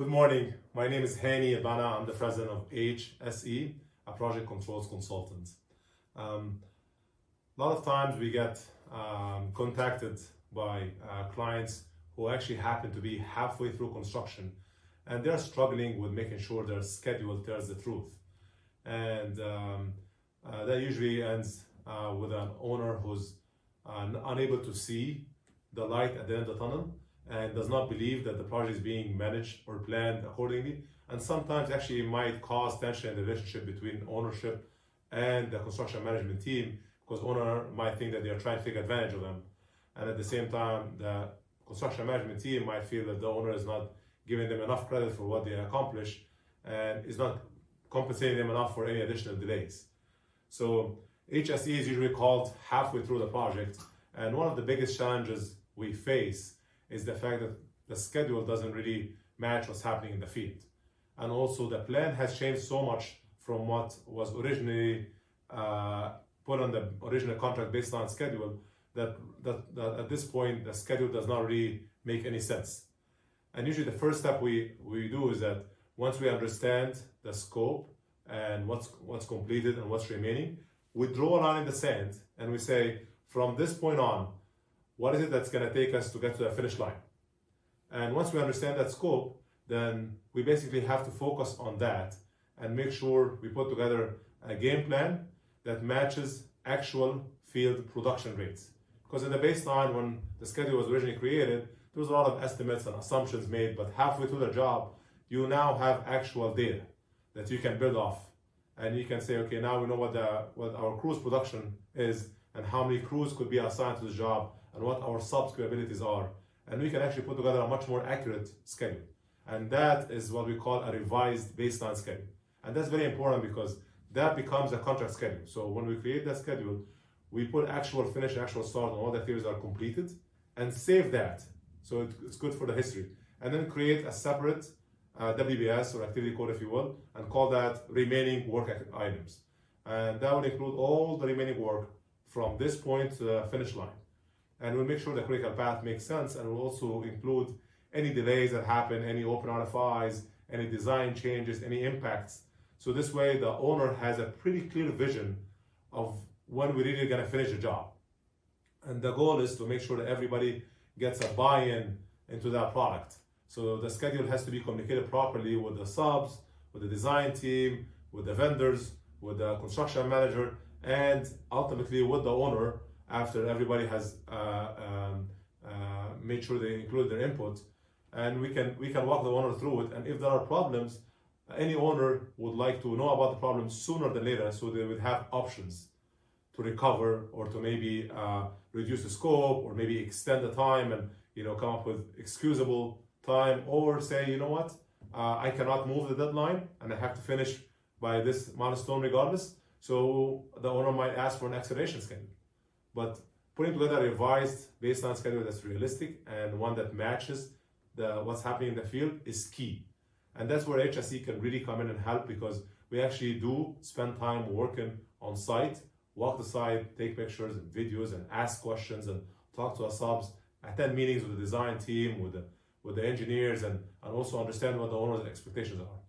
Good morning. My name is Hani Abana. I'm the president of HSE, a project controls consultant. A lot of times we get contacted by clients who actually happen to be halfway through construction, and they're struggling with making sure their schedule tells the truth. And that usually ends with an owner who's unable to see the light at the end of the tunnel and does not believe that the project is being managed or planned accordingly. And sometimes actually it might cause tension in the relationship between ownership and the construction management team, because owner might think that they are trying to take advantage of them. And at the same time, the construction management team might feel that the owner is not giving them enough credit for what they accomplished and is not compensating them enough for any additional delays. So HSE is usually called halfway through the project. And one of the biggest challenges we face is the fact that the schedule doesn't really match what's happening in the field. And also the plan has changed so much from what was originally put on the original contract baseline schedule that at this point the schedule does not really make any sense. And usually the first step we do is that once we understand the scope and what's completed and what's remaining, we draw a line in the sand and we say, from this point on, what is it that's going to take us to get to the finish line? And once we understand that scope, then we basically have to focus on that and make sure we put together a game plan that matches actual field production rates. Because in the baseline, when the schedule was originally created, there was a lot of estimates and assumptions made, but halfway through the job, you now have actual data that you can build off. And you can say, okay, now we know what our crew's production is and how many crews could be assigned to the job and what our subs capabilities are. And we can actually put together a much more accurate schedule. And that is what we call a revised baseline schedule. And that's very important because that becomes a contract schedule. So when we create that schedule, we put actual finish, actual start, and all the activities are completed, and save that. So it's good for the history. And then create a separate WBS or activity code, if you will, and call that remaining work items. And that will include all the remaining work from this point to the finish line. And we'll make sure the critical path makes sense, and we'll also include any delays that happen, any open RFIs, any design changes, any impacts. So this way the owner has a pretty clear vision of when we're really gonna finish the job. And the goal is to make sure that everybody gets a buy-in into that product. So the schedule has to be communicated properly with the subs, with the design team, with the vendors, with the construction manager, and ultimately with the owner after everybody has made sure they include their input. And we can walk the owner through it. And if there are problems, any owner would like to know about the problems sooner than later, so they would have options to recover or to maybe reduce the scope or maybe extend the time and come up with excusable time, or say, you know what, I cannot move the deadline and I have to finish by this milestone regardless. So the owner might ask for an acceleration schedule. But putting together a revised baseline schedule that's realistic and one that matches what's happening in the field is key. And that's where HSE can really come in and help, because we actually do spend time working on site, walk the site, take pictures and videos and ask questions and talk to our subs, attend meetings with the design team, with the engineers, and also understand what the owner's expectations are.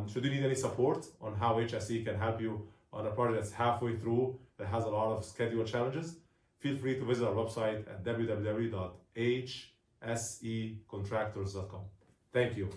Should you need any support on how HSE can help you on a project that's halfway through, that has a lot of schedule challenges, feel free to visit our website at www.hsecontractors.com. Thank you.